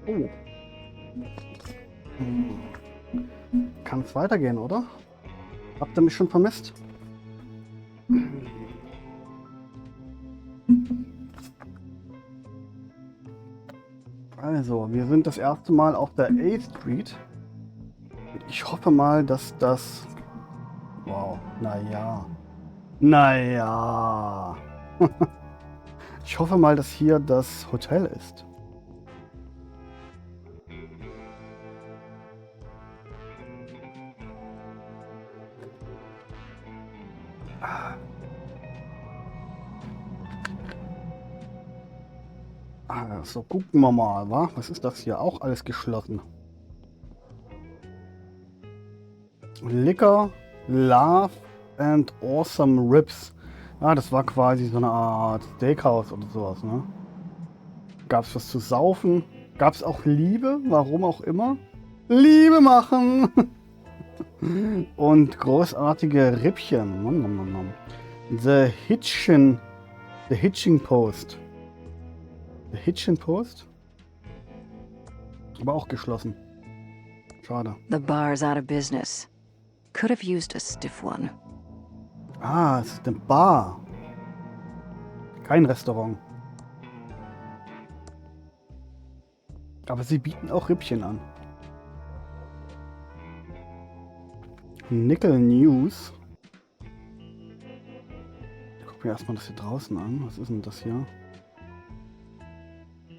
Oh. Kann es weitergehen, oder? Habt ihr mich schon vermisst? Also, wir sind das erste Mal auf der A Street. Ich hoffe mal, dass das... Wow, naja. Naja. Ich hoffe mal, dass hier das Hotel ist. So, gucken wir mal, wa? Was ist das hier? Auch alles geschlossen. Liquor, Love and Awesome Ribs. Ah, das war quasi so eine Art Steakhouse oder sowas, ne? Gab's was zu saufen? Gab's auch Liebe? Warum auch immer? Liebe machen! Und großartige Rippchen. Nom, nom, nom, nom. The Hitching Post. The Hitching Post? Aber auch geschlossen. Schade. The bar's out of business. Could have used a stiff one. Ah, es ist eine Bar. Kein Restaurant. Aber sie bieten auch Rippchen an. Nickel News. Ich gucke mir erstmal das hier draußen an. Was ist denn das hier?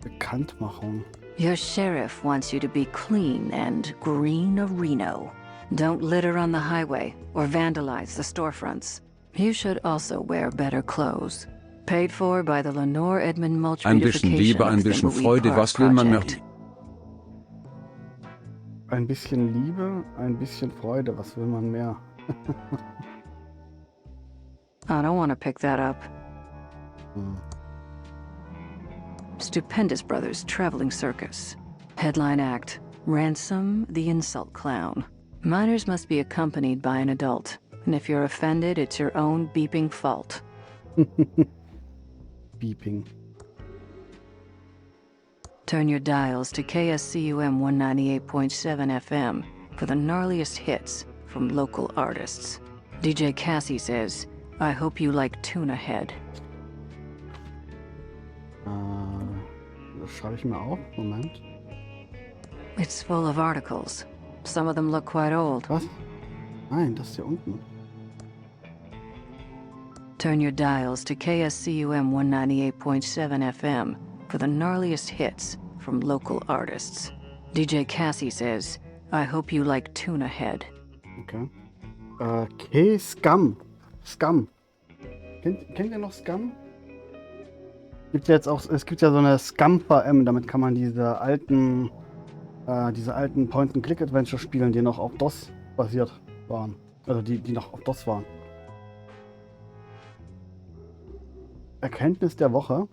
Bekanntmachung. Your sheriff wants you to be clean and green of Reno. Don't litter on the highway or vandalize the storefronts. You should also wear better clothes. Paid for by the Lenore Edmund Mulch Ein bisschen Liebe, ein bisschen Freude, was will man mehr? Ein bisschen Liebe, ein bisschen Freude, was will man mehr? I don't want to pick that up. Stupendous Brothers Traveling Circus. Headline act, Ransom the Insult Clown. Minors must be accompanied by an adult. And if you're offended, it's your own beeping fault. Beeping. Turn your dials to KSCUM 198.7 FM for the gnarliest hits from local artists. DJ Cassie says, I hope you like Tuna Head. Das schreibe ich mir auf. Moment. It's full of articles. Some of them look quite old. Was? Nein, das hier unten. Turn your dials to KSCUM 198.7 FM for the gnarliest hits from local artists. DJ Cassie says, I hope you like Tuna Head. Okay. Scum. Scum. Kennt ihr noch Scum? Gibt ja jetzt auch, es gibt ja so eine Scum-VM, damit kann man diese alten Point-and-Click-Adventure spielen, die noch auf DOS basiert waren. Also die noch auf DOS waren. Erkenntnis der Woche.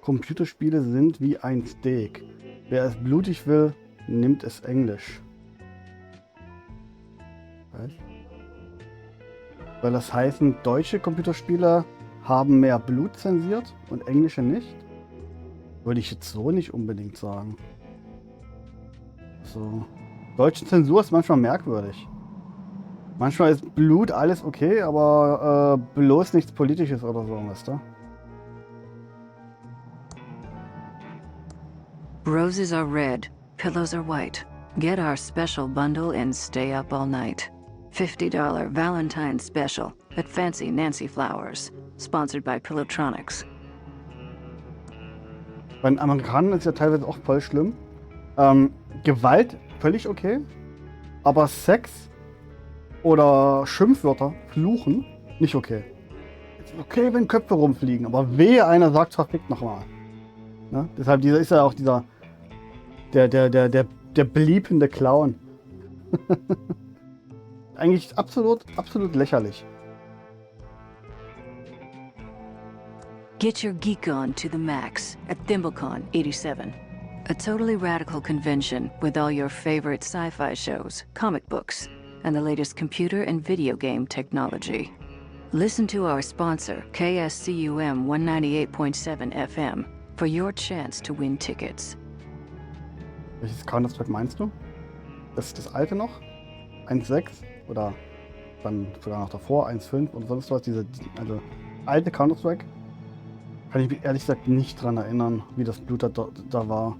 Computerspiele sind wie ein Steak. Wer es blutig will, nimmt es Englisch. Was? Soll das heißen, deutsche Computerspieler haben mehr Blut zensiert und englische nicht? Würde ich jetzt so nicht unbedingt sagen. So. Deutsche Zensur ist manchmal merkwürdig. Manchmal ist Blut alles okay, aber bloß nichts Politisches oder so, weißt du? Roses are red, pillows are white. Get our special bundle and stay up all night. $50 Valentine's Special at Fancy Nancy Flowers. Sponsored by Pillowtronics. Bei den Amerikanern ist ja teilweise auch voll schlimm. Gewalt, völlig okay. Aber Sex oder Schimpfwörter, Fluchen, nicht okay. Es ist okay, wenn Köpfe rumfliegen, aber wehe einer sagt, verfickt nochmal. Ne? Deshalb ist ja auch der bliepende Clown. Eigentlich absolut lächerlich. Get your geek on to the max at ThimbleCon 87. A totally radical convention with all your favorite sci-fi shows, comic books, and the latest computer and video game technology. Listen to our sponsor, KSCUM 198.7 FM, for your chance to win tickets. Welches Counter-Strike meinst du? Das ist das alte noch? 1.6? Oder dann sogar noch davor, 1.5 und sonst was? Also alte Counter-Strike? Kann ich mich ehrlich gesagt nicht dran erinnern, wie das Blut da war.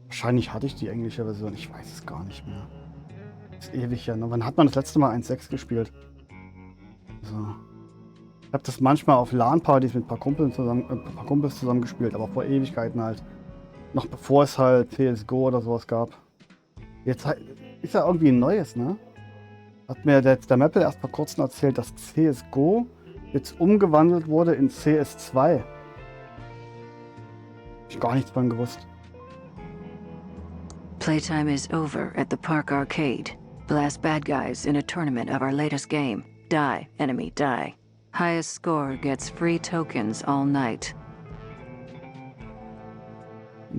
Wahrscheinlich hatte ich die englische Version, ich weiß es gar nicht mehr. Das ist ewig ja, ne? Wann hat man das letzte Mal 1.6 gespielt? So. Ich habe das manchmal auf LAN-Partys mit ein paar Kumpels zusammen gespielt, aber vor Ewigkeiten halt. Noch bevor es halt CSGO oder sowas gab. Jetzt ist ja irgendwie ein neues, ne? Hat mir der Maple erst vor kurzem erzählt, dass CSGO jetzt umgewandelt wurde in CS2. Hab ich gar nichts von gewusst. Playtime is over at the Park Arcade. Blast bad guys in a tournament of our latest game. Die, enemy, die. Highest score gets free tokens all night.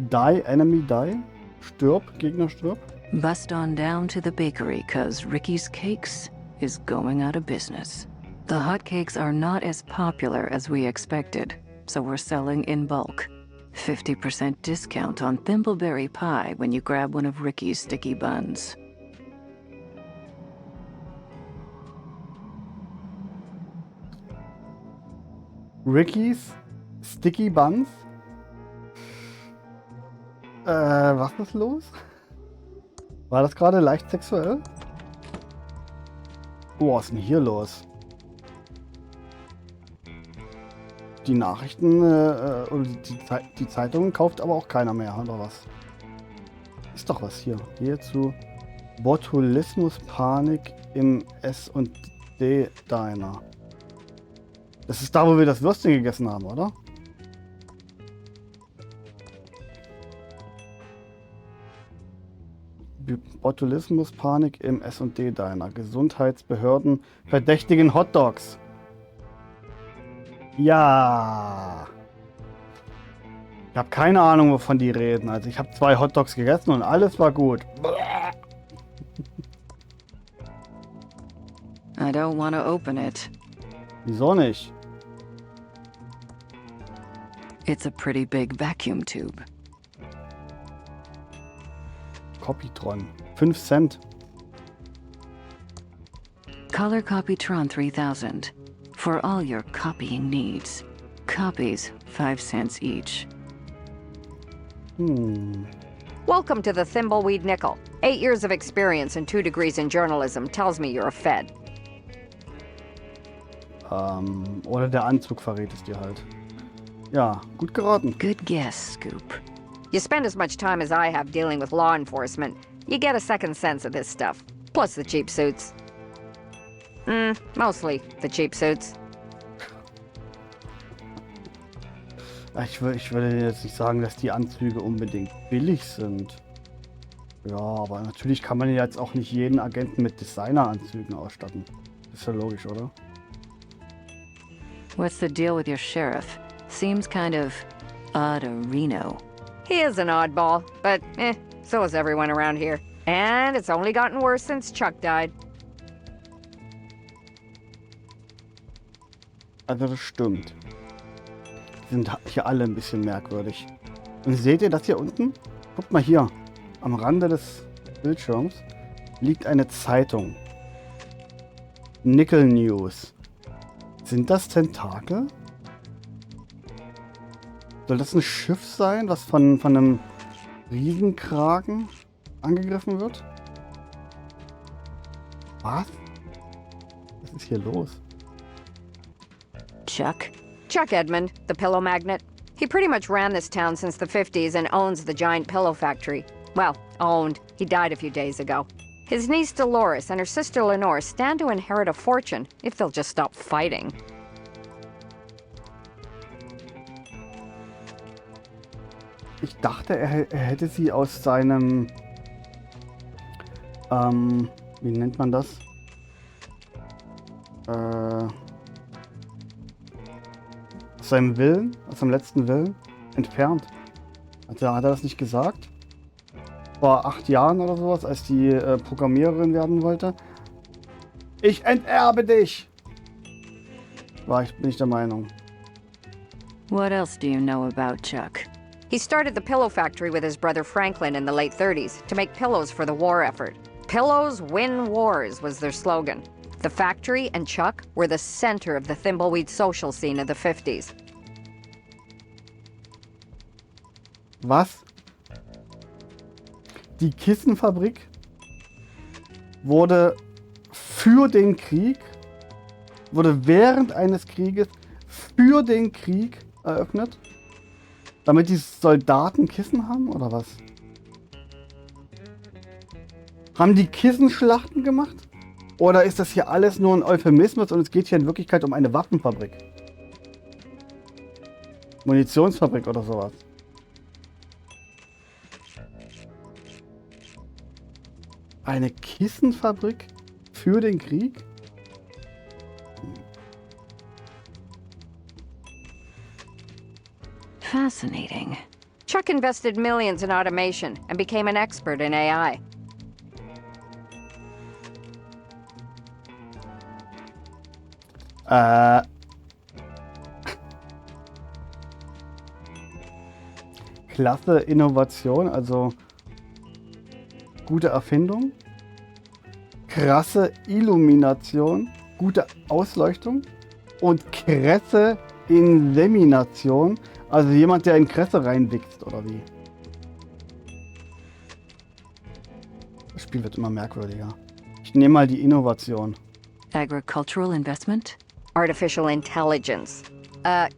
Die, enemy, die? Stirb, Gegner stirb? Bust on down to the bakery, cause Ricky's Cakes is going out of business. The hotcakes are not as popular as we expected, so we're selling in bulk. 50% discount on thimbleberry pie when you grab one of Ricky's sticky buns. Ricky's Sticky Buns? Was ist los? War das gerade leicht sexuell? Oh, was ist denn hier los? Die Nachrichten oder die Zeitungen kauft aber auch keiner mehr, oder was? Ist doch was hier. Hier zu Botulismus-Panik im S&D-Diner. Das ist da, wo wir das Würstchen gegessen haben, oder? Botulismus-Panik im S&D-Diner. Gesundheitsbehörden verdächtigen Hotdogs. Ja. Ich habe keine Ahnung, wovon die reden. Also ich habe 2 Hotdogs gegessen und alles war gut. I don't want to open it. Wieso nicht? It's a pretty big vacuum tube. Copytron. 5 Cent. Color Copytron 3000. For all your copying needs. Copies, 5 cents each. Welcome to the Thimbleweed Nickel. 8 years of experience and 2 degrees in journalism tells me you're a Fed. Oder der Anzug verrät es dir halt. Ja, gut geraten. Good guess, Scoop. You spend as much time as I have dealing with law enforcement, you get a second sense of this stuff. Plus the cheap suits. Mostly the cheap suits. Ich würde jetzt nicht sagen, dass die Anzüge unbedingt billig sind. Ja, aber natürlich kann man jetzt auch nicht jeden Agenten mit Designeranzügen ausstatten. Ist ja logisch, oder? What's the deal with your sheriff? Seems kind of odd-a-reno. He is an oddball, but so is everyone around here. And it's only gotten worse since Chuck died. Also das stimmt. Die sind hier alle ein bisschen merkwürdig. Und seht ihr das hier unten? Guckt mal hier. Am Rande des Bildschirms liegt eine Zeitung. Nickel News. Sind das Tentakel? Soll das ein Schiff sein, was von einem Riesenkraken angegriffen wird? Was? Was ist hier los? Chuck? Chuck Edmund, the pillow magnate. He pretty much ran this town since the 50s and owns the giant pillow factory. Well, owned. He died a few days ago. His niece Dolores and her sister Lenore stand to inherit a fortune if they'll just stop fighting. Ich dachte, er hätte sie aus seinem... wie nennt man das? Aus seinem Willen, aus seinem letzten Willen, entfernt. Hat er das nicht gesagt? Vor 8 Jahren oder sowas, als die Programmiererin werden wollte. Ich enterbe dich! Bin ich der Meinung. What else do you know about Chuck? He started the pillow factory with his brother Franklin in the late 30s to make pillows for the war effort. Pillows win wars was their slogan. The factory and Chuck were the center of the Thimbleweed social scene of the 50s. Was? Die Kissenfabrik wurde für den Krieg, wurde während eines Krieges für den Krieg eröffnet? Damit die Soldaten Kissen haben, oder was? Haben die Kissenschlachten gemacht? Oder ist das hier alles nur ein Euphemismus und es geht hier in Wirklichkeit um eine Waffenfabrik? Munitionsfabrik oder sowas? Eine Kissenfabrik für den Krieg? Fascinating. Chuck invested millions in automation and became an expert in AI. Klasse Innovation, also gute Erfindung. Krasse Illumination, gute Ausleuchtung. Und krasse Insemination, also jemand, der in Kresse reinwichst, oder wie? Das Spiel wird immer merkwürdiger. Ich nehme mal die Innovation. Agricultural investment? Artificial intelligence.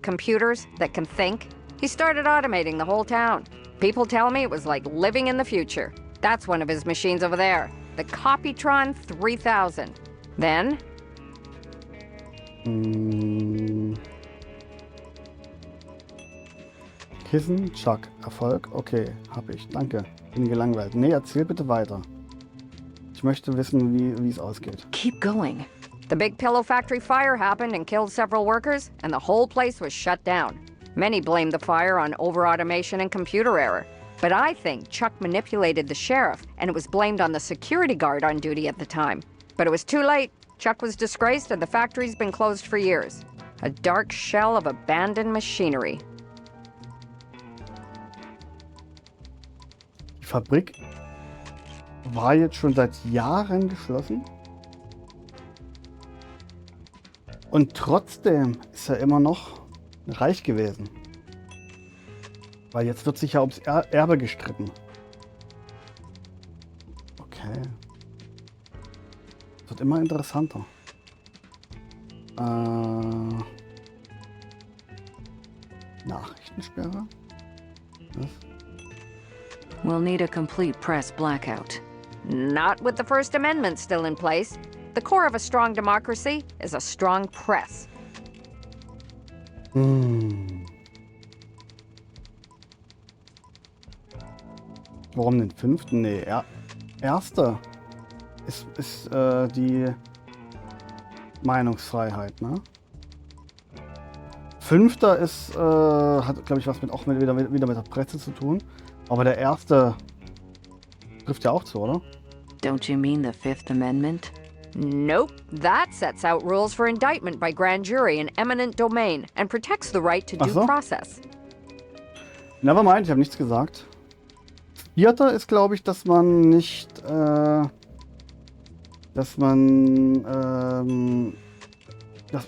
Computers that can think. He started automating the whole town. People tell me it was like living in the future. That's one of his machines over there. The Copytron 3000. Then... Kissen, Chuck, Erfolg. Okay, hab ich. Danke. Bin gelangweilt. Nee, erzähl bitte weiter. Ich möchte wissen, wie es ausgeht. Keep going. The big pillow factory fire happened and killed several workers, and the whole place was shut down. Many blamed the fire on over-automation and computer error. But I think Chuck manipulated the sheriff, and it was blamed on the security guard on duty at the time. But it was too late. Chuck was disgraced, and the factory's been closed for years. A dark shell of abandoned machinery. Die Fabrik war jetzt schon seit Jahren geschlossen. Und trotzdem ist er immer noch reich gewesen. Weil jetzt wird sich ja ums Erbe gestritten. Okay. Das wird immer interessanter. Nachrichtensperre? Was? We'll need a complete press blackout. Not with the First Amendment still in place. The core of a strong democracy is a strong press. Warum den 5.? Nee, erster ist die Meinungsfreiheit, ne? 5. ist, hat, glaube ich, was wieder mit der Presse zu tun. Aber der erste trifft ja auch zu, oder? Don't you mean the Fifth Amendment? Nope. That sets out rules for indictment by grand jury in eminent domain and protects the right to due process. Never mind, ich habe nichts gesagt. 4. ist, glaube ich, dass man nicht, dass man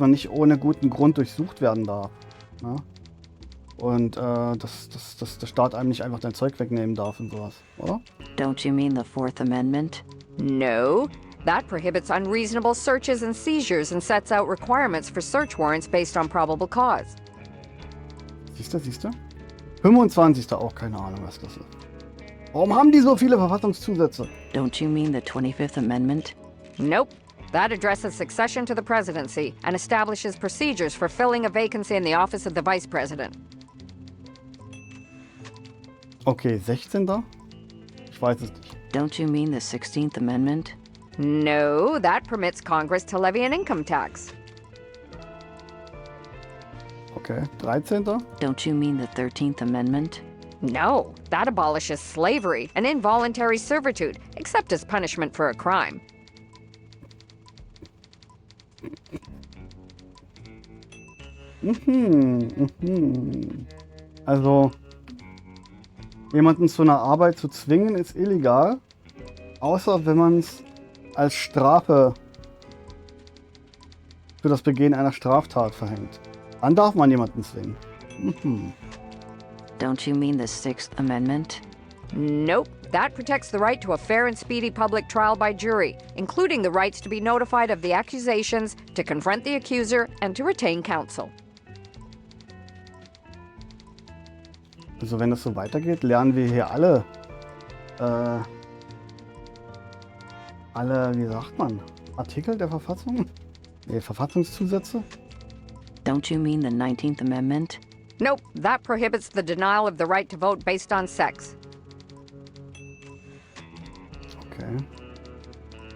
nicht ohne guten Grund durchsucht werden darf. Ne? Und dass der Staat einem nicht einfach dein Zeug wegnehmen darf und sowas, oder? Don't you mean the Fourth Amendment? No. That prohibits unreasonable searches and seizures and sets out requirements for search warrants based on probable cause. Siehst du? 25. auch keine Ahnung, was das ist. Warum haben die so viele Verfassungszusätze? Don't you mean the 25th Amendment? Nope. That addresses succession to the presidency and establishes procedures for filling a vacancy in the office of the vice president. Okay, 16. Ich weiß es nicht. Don't you mean the 16th Amendment? No, that permits Congress to levy an income tax. Okay, 13. Don't you mean the 13th Amendment? No, that abolishes slavery and involuntary servitude, except as punishment for a crime. Also, jemanden zu einer Arbeit zu zwingen, ist illegal. Außer wenn man es als Strafe für das Begehen einer Straftat verhängt. Dann darf man jemanden zwingen. Don't you mean the Sixth Amendment? Nope. That protects the right to a fair and speedy public trial by jury, including the rights to be notified of the accusations, to confront the accuser, and to retain counsel. Also wenn es so weitergeht, lernen wir hier alle, wie sagt man, Artikel der Verfassung? Nee, Verfassungszusätze? Don't you mean the 19th Amendment? Nope. That prohibits the denial of the right to vote based on sex. Okay.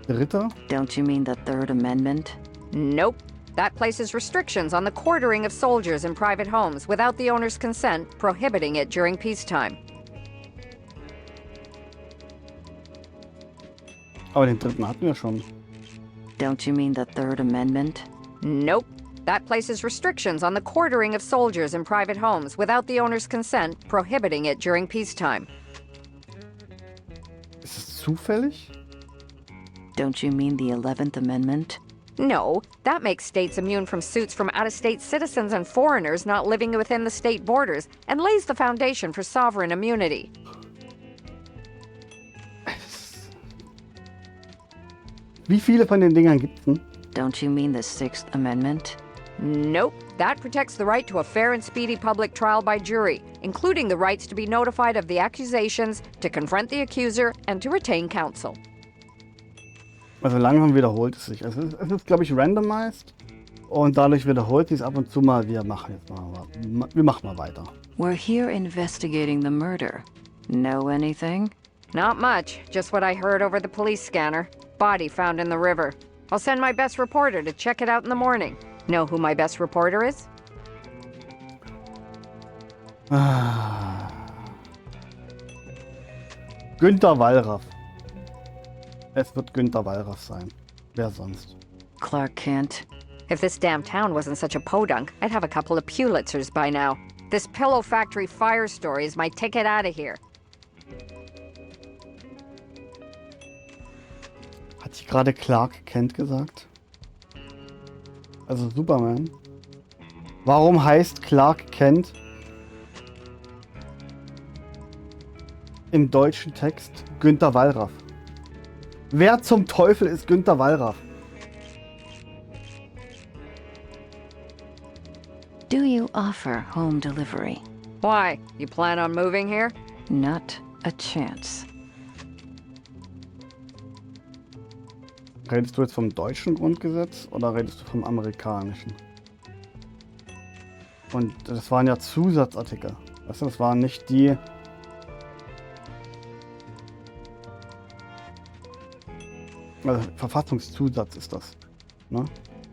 Dritter? Don't you mean the Third Amendment? Nope. That places restrictions on the quartering of soldiers in private homes without the owner's consent, prohibiting it during peacetime. Aber den dritten hatten wir schon. Don't you mean the Third Amendment? Nope. That places restrictions on the quartering of soldiers in private homes without the owner's consent, prohibiting it during peacetime. Ist es zufällig? Don't you mean the 11th Amendment? No, that makes states immune from suits from out-of-state citizens and foreigners not living within the state borders and lays the foundation for sovereign immunity. Wie viele von den Dingern gibt's denn? Don't you mean the Sixth Amendment? Nope. That protects the right to a fair and speedy public trial by jury, including the rights to be notified of the accusations, to confront the accuser, and to retain counsel. Also langsam wiederholt es sich. Es ist glaube ich, randomized. Und dadurch wiederholt sich es ab und zu mal. Wir machen mal weiter. We're here investigating the murder. Know anything? Not much. Just what I heard over the police scanner. Body found in the river. I'll send my best reporter to check it out in the morning. Know who my best reporter is? Günther Wallraff. Es wird Günther Wallraff sein. Wer sonst? Clark Kent. If this damn town wasn't such a podunk, I'd have a couple of Pulitzers by now. This pillow factory fire story is my ticket out of here. Hat sie gerade Clark Kent gesagt? Also Superman. Warum heißt Clark Kent im deutschen Text Günther Wallraff? Wer zum Teufel ist Günther Wallraff? Do you offer home delivery? Why? You plan on moving here? Not a chance. Redest du jetzt vom deutschen Grundgesetz oder redest du vom amerikanischen? Und das waren ja Zusatzartikel. Weißt du, das waren nicht die... Also Verfassungszusatz ist das. Ne?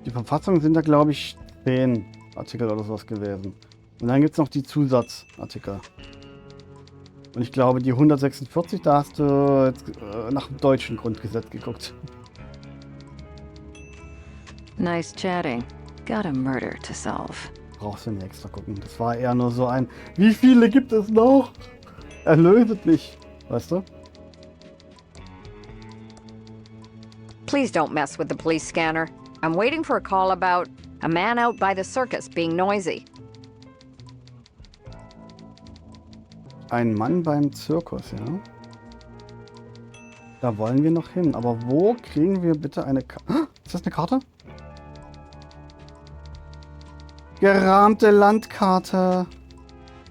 Die Verfassungen sind ja, glaube ich, 10 Artikel oder sowas gewesen. Und dann gibt es noch die Zusatzartikel. Und ich glaube, die 146, da hast du jetzt, nach dem deutschen Grundgesetz geguckt. Nice chatting. Got a murder to solve. Brauchst du nicht extra gucken. Das war eher nur so ein, wie viele gibt es noch? Erlöset mich. Weißt du? Please don't mess with the police scanner. I'm waiting for a call about a man out by the circus being noisy. Ein Mann beim Zirkus, ja? Da wollen wir noch hin. Aber wo kriegen wir bitte eine Karte? Ist das eine Karte? Gerahmte Landkarte.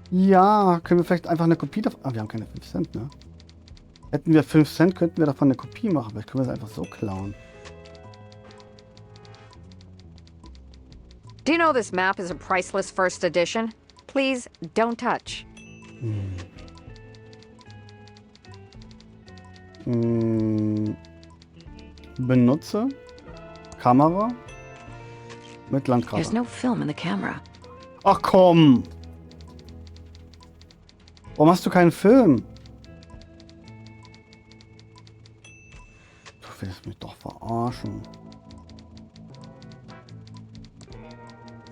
Ja, können wir vielleicht einfach eine Kopie davon... Ah, wir haben keine 5 Cent, ne? Hätten wir 5 Cent, könnten wir davon eine Kopie machen. Vielleicht können wir es einfach so klauen. Do you know this map is a priceless first edition? Please don't touch. Benutze Kamera mit Landkarte. There's no film in the camera. Ach komm! Warum hast du keinen Film? Du willst mich doch verarschen.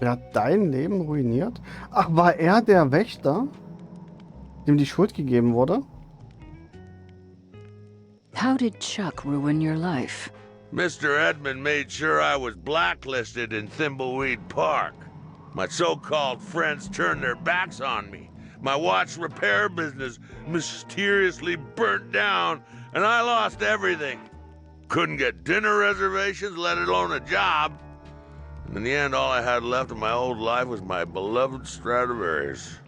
Der hat dein Leben ruiniert? Ach, war er der Wächter, dem die Schuld gegeben wurde? How did Chuck ruin your life? Mr. Edmund made sure I was blacklisted in Thimbleweed Park. My so-called friends turned their backs on me. My watch repair business mysteriously burnt down, and I lost everything. Couldn't get dinner reservations, let alone a job. And in the end, all I had left of my old life was my beloved Stradivarius.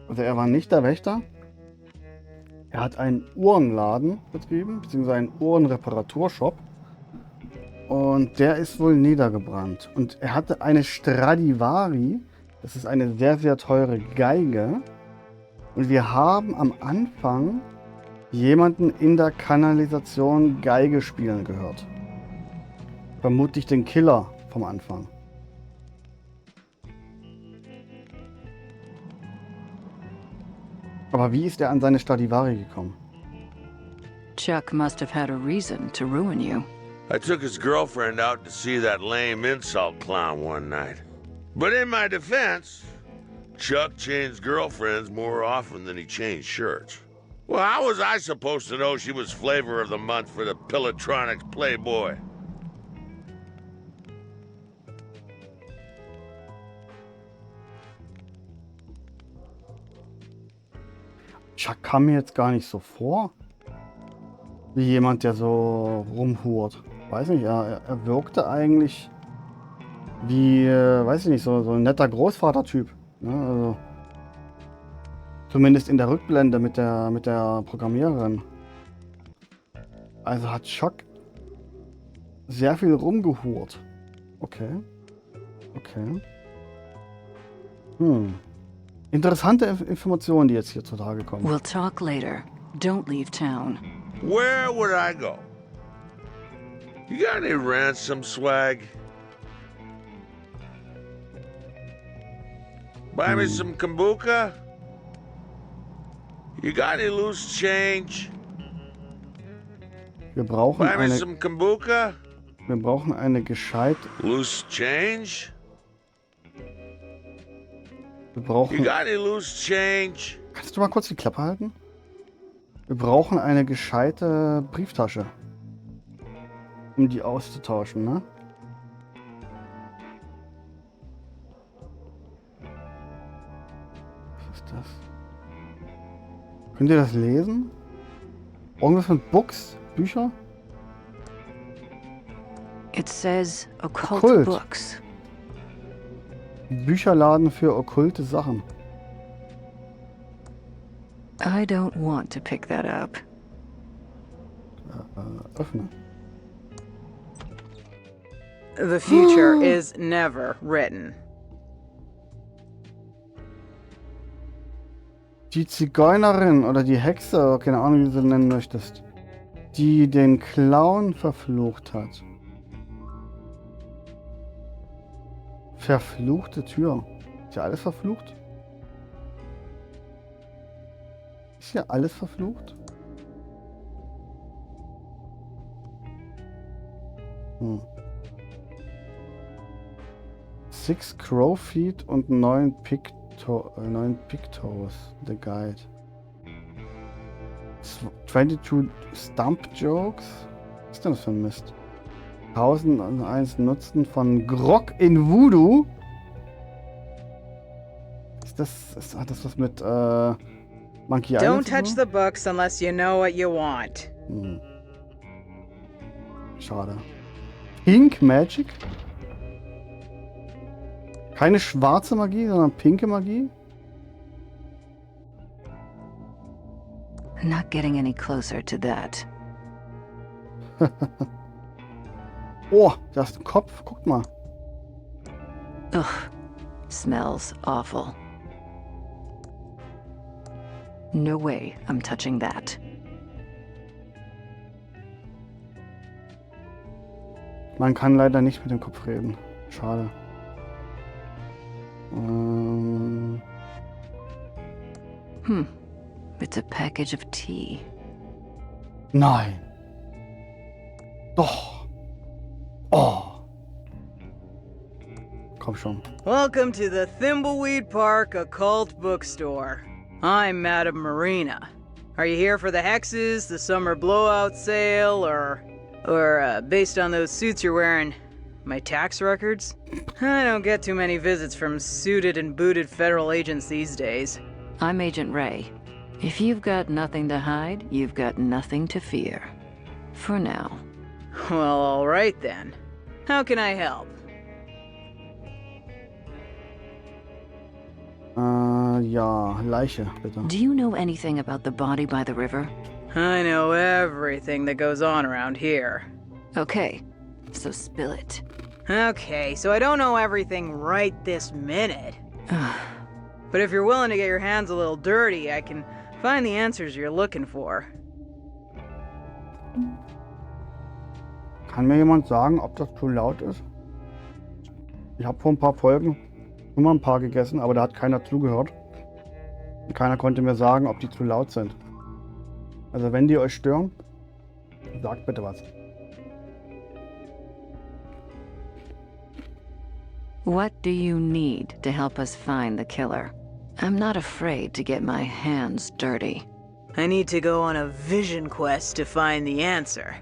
Also er war nicht der Wächter. Er hat einen Uhrenladen betrieben, beziehungsweise einen Uhrenreparaturshop. Und der ist wohl niedergebrannt. Und er hatte eine Stradivari. Das ist eine sehr, sehr teure Geige. Und wir haben am Anfang jemanden in der Kanalisation Geige spielen gehört. Vermutlich den Killer vom Anfang. Aber wie ist er an seine Stradivari gekommen? Chuck must have had a reason to ruin you. I took his girlfriend out to see that lame insult clown one night. But in my defense, Chuck changed girlfriends more often than he changed shirts. Well, how was I supposed to know she was flavor of the month for the Pillatronics Playboy? Chuck kam mir jetzt gar nicht so vor, wie jemand, der so rumhurt. Weiß nicht, er wirkte eigentlich wie, weiß ich nicht, so ein netter Großvater-Typ. Ne? Also, zumindest in der Rückblende mit der Programmiererin. Also hat Chuck sehr viel rumgehurt. Okay. Okay. Interessante Informationen, die jetzt hier zutage kommen. We'll talk later. Don't leave town. Where would I go? You got any ransom swag? Buy me some kombucha? You got any loose change? Wir brauchen Buy me some kombucha? Wir brauchen eine gescheite. Loose change? Wir brauchen. You got any loose change? Kannst du mal kurz die Klappe halten? Wir brauchen eine gescheite Brieftasche, um die auszutauschen, ne? Was ist das? Könnt ihr das lesen? Irgendwas mit Books? Bücher? It says occult Okkult. books. Bücherladen für okkulte Sachen. I don't want to pick that up. Öffnen. The future is never written. Die Zigeunerin oder die Hexe, keine Ahnung, wie du sie nennen möchtest, die den Clown verflucht hat. Verfluchte Tür. Ist hier alles verflucht? Ist hier alles verflucht? Hm. 6 Crow Feet und 9 Pictos. The Guide. 22 Stump Jokes? Was ist denn das für ein Mist? 1001 Nutzen von Grog in Voodoo. Hat das was mit Monkey Island Don't touch the books unless you know what you want. Schade. Pink Magic? Keine schwarze Magie, sondern pinke Magie? Not getting any closer to that. Oh, da ist ein Kopf. Guckt mal. Ugh. Smells awful. No way I'm touching that. Man kann leider nicht mit dem Kopf reden. Schade. It's a package of tea. Nein. Doch. Oh. Komm schon. Welcome to the Thimbleweed Park Occult Bookstore. I'm Madame Marina. Are you here for the hexes, the summer blowout sale, or based on those suits you're wearing, my tax records? I don't get too many visits from suited and booted federal agents these days. I'm Agent Ray. If you've got nothing to hide, you've got nothing to fear. For now. Well, all right then. How can I help? Ja, Leiche, bitte. Do you know anything about the body by the river? I know everything that goes on around here. Okay, so spill it. Okay, so I don't know everything right this minute. But if you're willing to get your hands a little dirty, I can find the answers you're looking for. Kann mir jemand sagen, ob das zu laut ist? Ich habe vor ein paar Folgen immer ein paar gegessen, aber da hat keiner zugehört. Und keiner konnte mir sagen, ob die zu laut sind. Also wenn die euch stören, sagt bitte was. What do you need to help us find the killer? I'm not afraid to get my hands dirty. I need to go on a vision quest to find the answer.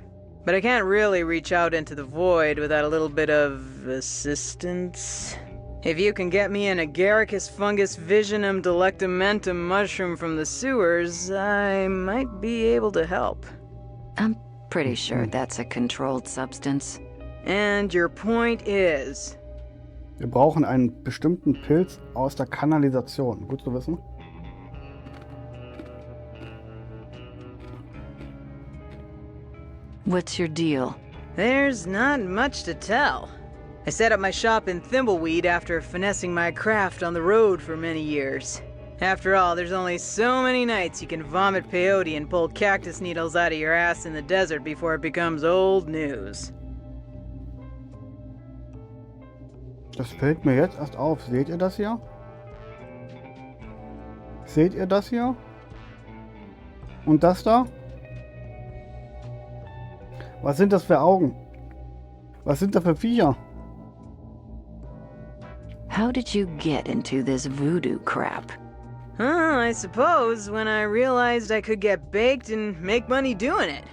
But I can't really reach out into the void without a little bit of assistance. If you can get me an agaricus fungus visionum delectamentum mushroom from the sewers, I might be able to help. I'm pretty sure that's a controlled substance. And your point is? Wir brauchen einen bestimmten Pilz aus der Kanalisation. Gut zu wissen. What's your deal? There's not much to tell. I set up my shop in Thimbleweed after finessing my craft on the road for many years. After all, there's only so many nights you can vomit peyote and pull cactus needles out of your ass in the desert before it becomes old news. Das fällt mir jetzt erst auf. Seht ihr das hier? Seht ihr das hier? Und das da? Was sind das für Augen? Was sind da für Viecher? How did you get into this voodoo crap? I suppose when I realized I could get baked and make money doing it.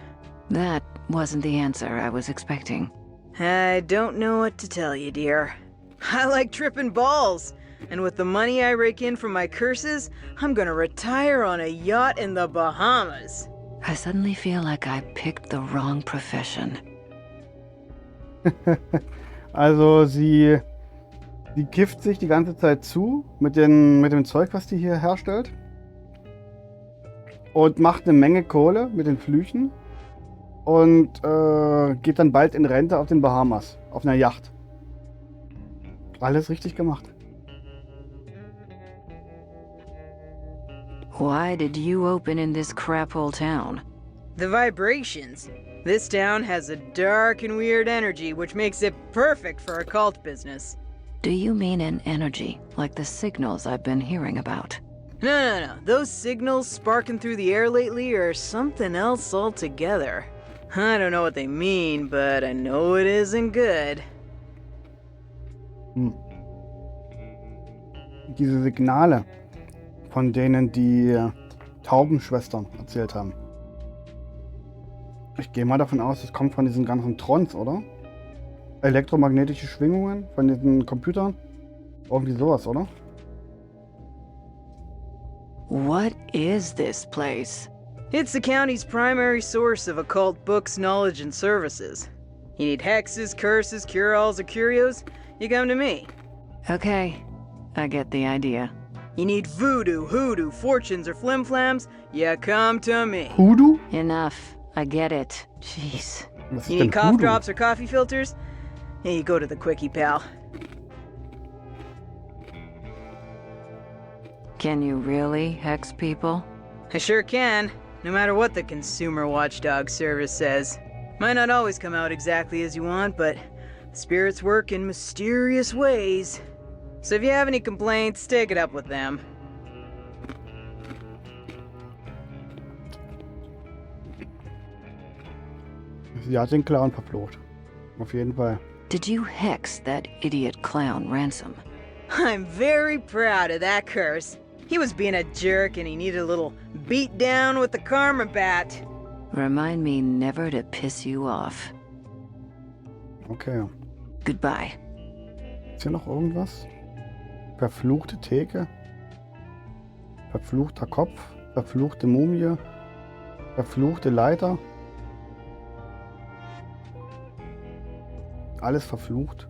That wasn't the answer I was expecting. I don't know what to tell you, dear. I like tripping balls, and with the money I rake in from my curses, I'm gonna retire on a yacht in the Bahamas. I suddenly feel like I picked the wrong profession. Also sie kifft sich die ganze Zeit zu mit dem Zeug, was die hier herstellt. Und macht eine Menge Kohle mit den Flüchen. Und geht dann bald in Rente auf den Bahamas. Auf einer Yacht. Alles richtig gemacht. Why did you open in this crap-hole town? The vibrations. This town has a dark and weird energy, which makes it perfect for occult business. Do you mean an energy, like the signals I've been hearing about? No. Those signals sparking through the air lately are something else altogether. I don't know what they mean, but I know it isn't good. Diese Signale, von denen die Taubenschwestern erzählt haben. Ich gehe mal davon aus, das kommt von diesen ganzen Trons, oder? Elektromagnetische Schwingungen von diesen Computern. Irgendwie sowas, oder? What is this place? It's the county's primary source of occult books, knowledge, and services. You need hexes, curses, cure-alls, or curios? You come to me. Okay, I get the idea. You need voodoo, hoodoo, fortunes, or flim-flams? You come to me. Hoodoo? Enough. I get it. Jeez. Was ist You denn need cough Hoodoo? drops or coffee filters? Hey, you go to the quickie, pal. Can you really hex people? I sure can, no matter what the consumer watchdog service says. Might not always come out exactly as you want, but spirits work in mysterious ways. So if you have any complaints, take it up with them. Sie hat den Clown verflucht. Auf jeden Fall. Did you hex that idiot clown Ransom? I'm very proud of that curse. He was being a jerk and he needed a little beat down with the karma bat. Remind me never to piss you off. Okay. Goodbye. Ist hier noch irgendwas? Verfluchte Theke. Verfluchter Kopf. Verfluchte Mumie. Verfluchte Leiter. Alles verflucht.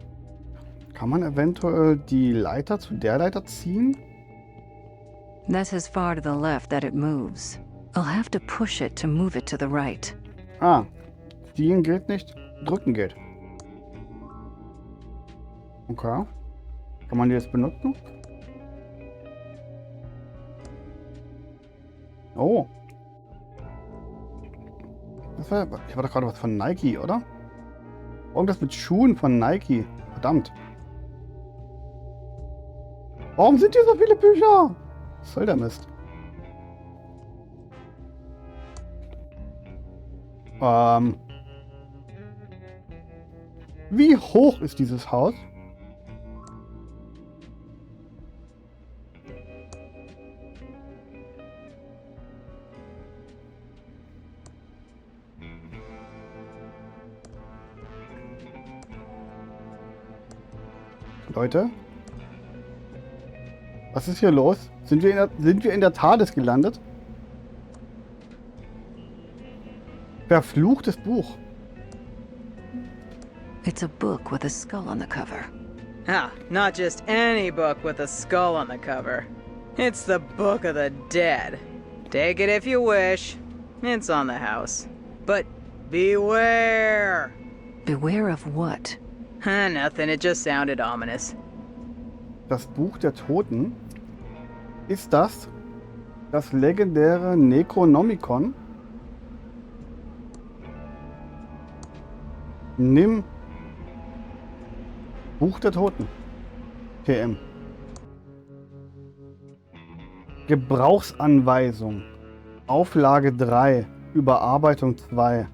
Kann man eventuell die Leiter zu der Leiter ziehen? That's as far to the left that it moves. I'll have to push it to move it to the right. Ah, ziehen geht nicht, drücken geht. Okay. Kann man die jetzt benutzen? Oh. Ich war doch gerade was von Nike, oder? Irgendwas mit Schuhen von Nike. Verdammt. Warum sind hier so viele Bücher? Was soll der Mist? Wie hoch ist dieses Haus? Leute? Was ist hier los? Sind wir in der TARDIS gelandet? Verfluchtes Buch. It's a book with a skull on the cover. Ah, not just any book with a skull on the cover. It's the Book of the Dead. Take it if you wish. It's on the house. But beware! Beware of what? Nothing, it just sounded ominous. Das Buch der Toten. Ist das legendäre Necronomicon? Nimm Buch der Toten. TM. Gebrauchsanweisung. Auflage 3. Überarbeitung 2.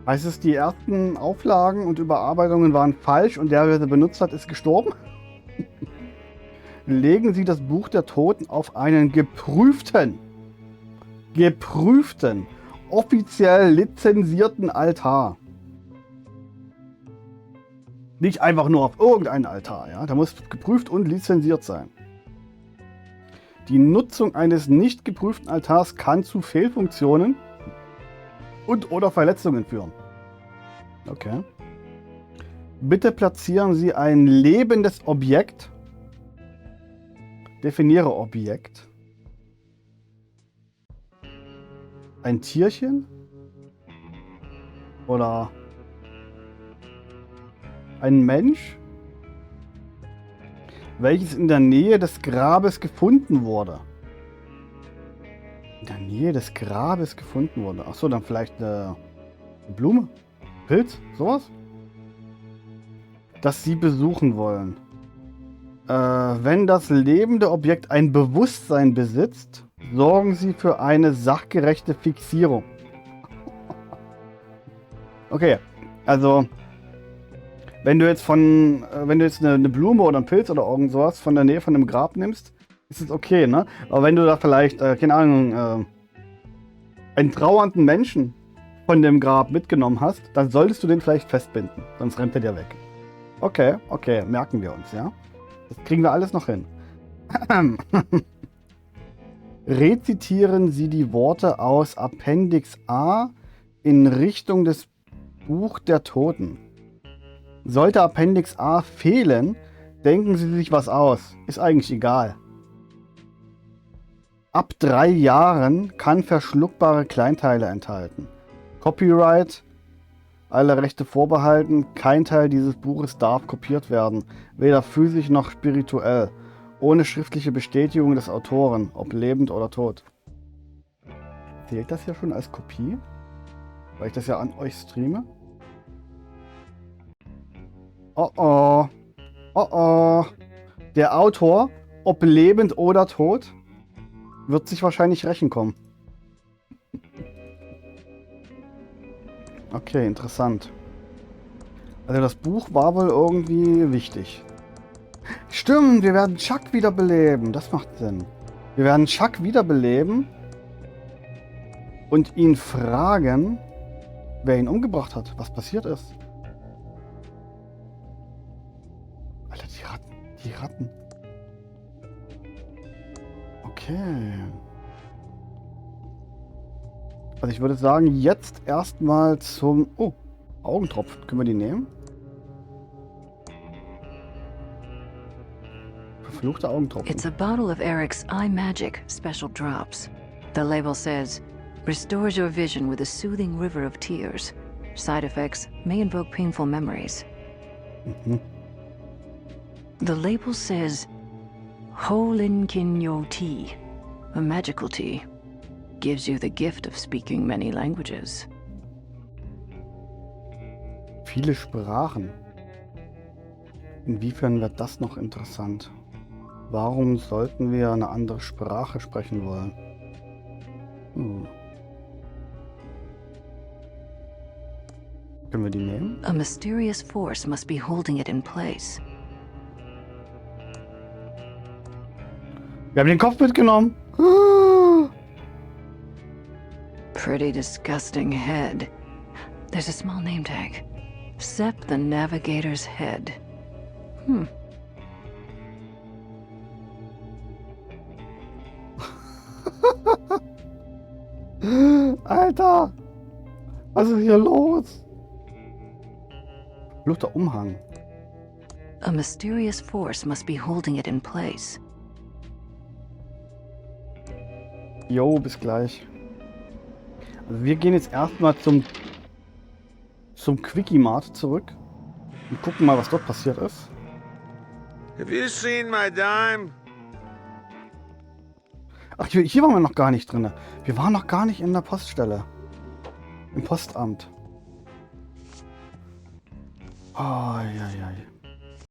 Heißt es, die ersten Auflagen und Überarbeitungen waren falsch und der, der sie benutzt hat, ist gestorben? Legen Sie das Buch der Toten auf einen geprüften, offiziell lizenzierten Altar. Nicht einfach nur auf irgendeinen Altar, ja? Da muss geprüft und lizenziert sein. Die Nutzung eines nicht geprüften Altars kann zu Fehlfunktionen und/oder Verletzungen führen. Okay. Bitte platzieren Sie ein lebendes Objekt. Definiere Objekt. Ein Tierchen? Oder ein Mensch? Welches in der Nähe des Grabes gefunden wurde. In der Nähe des Grabes gefunden wurde. Achso, dann vielleicht eine Blume? Pilz? Sowas? Das Sie besuchen wollen. Wenn das lebende Objekt ein Bewusstsein besitzt, sorgen Sie für eine sachgerechte Fixierung. Okay, also wenn du jetzt eine Blume oder einen Pilz oder irgend sowas von der Nähe von einem Grab nimmst, ist es okay, ne? Aber wenn du da vielleicht, keine Ahnung, einen trauernden Menschen von dem Grab mitgenommen hast, dann solltest du den vielleicht festbinden, sonst rennt er dir weg. Okay, okay, merken wir uns, ja? Das kriegen wir alles noch hin. Rezitieren Sie die Worte aus Appendix A in Richtung des Buch der Toten. Sollte Appendix A fehlen, denken Sie sich was aus. Ist eigentlich egal. Ab 3 Jahren kann verschluckbare Kleinteile enthalten. Copyright. Alle Rechte vorbehalten. Kein Teil dieses Buches darf kopiert werden. Weder physisch noch spirituell. Ohne schriftliche Bestätigung des Autoren, ob lebend oder tot. Zählt das ja schon als Kopie? Weil ich das ja an euch streame? Oh oh. Oh oh. Der Autor, ob lebend oder tot, wird sich wahrscheinlich rächen kommen. Okay, interessant. Also das Buch war wohl irgendwie wichtig. Stimmt, wir werden Chuck wiederbeleben. Das macht Sinn. Wir werden Chuck wiederbeleben und ihn fragen, wer ihn umgebracht hat, was passiert ist. Alter, die Ratten. Okay. Also ich würde sagen, jetzt erstmal zum... Oh, Augentropfen. Können wir die nehmen? Verfluchte Augentropfen. It's a bottle of Eric's Eye Magic special drops. The label says, restores your vision with a soothing river of tears. Side effects may invoke painful memories. Mhm. The label says, Holin Kin Yo Tea, a magical tea. Gives you the gift of speaking many languages. Viele Sprachen. Inwiefern wird das noch interessant? Warum sollten wir eine andere Sprache sprechen wollen? Können wir die nehmen? A mysterious force must be holding it in place. Wir haben den Kopf mitgenommen. Pretty disgusting head. There's a small name tag. Sepp the Navigator's head. Alter! Was ist hier los? Luter Umhang. A mysterious force must be holding it in place. Jo, bis gleich. Also wir gehen jetzt erstmal zum Quickie-Mart zurück und gucken mal, was dort passiert ist. Have you seen my dime? Ach, hier waren wir noch gar nicht drin. Wir waren noch gar nicht in der Poststelle. Im Postamt. Oh, ja.